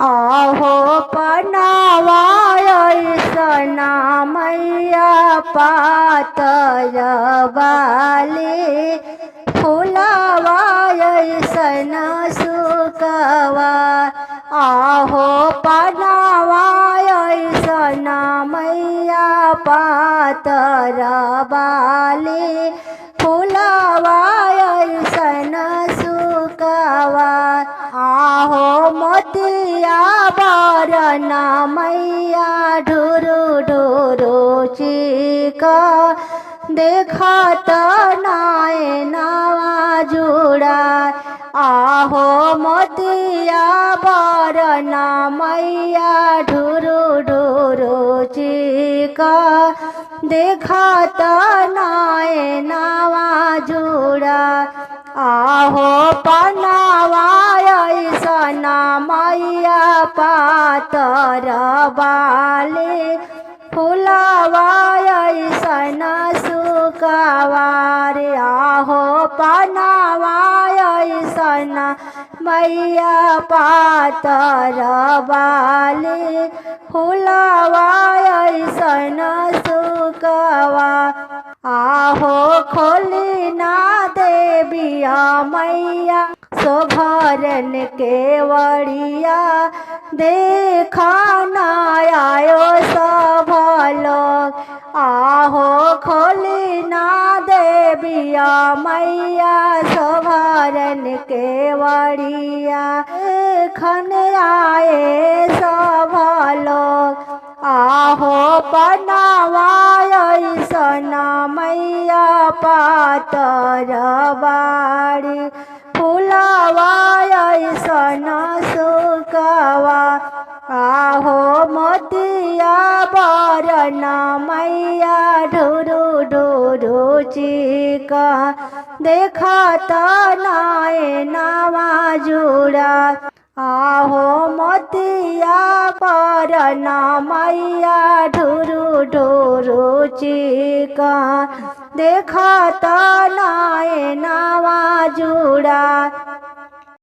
आहो पनावाय ऐसना मैया पातर बाली फुलावाय ऐसन सुकवा। आहो पनावाय ऐसना मैया पातर बाली फुलावाय ऐसन सुकवा। आहो मोतिया बरना मैया ढुरु ढुरु चिका देखत नाय नवा जुड़ा। आहो मोतिया बरना मैया ढुरु ढुरु चिका देखत नाय नवा जुड़ा। आहो पनावाय ऐसना मैया पातर बाली फुलावाय ऐसन सुकवा रे। आहो पनावाय ऐसना मैया पातर बाली फुलावाय ऐसन सुकवा। आहो खोली ना देविया मैया सोभरन केवड़िया देखा ना आयो सब लोग। आहो खोली ना देविया मैया सोभरन केवड़िया देखन आए सब लोग। आहो पनावाय ऐसना मैया पातर बाड़ी फुलावाय ऐसन सुकवा। आहो मोतिया बरना मैया ढुरु ढुरु चिका देखत नाय नवा जुड़ा। आहो मोतिया बरना मैया ढुरु ढुरु चिका देखत नाय नवा जुड़ा।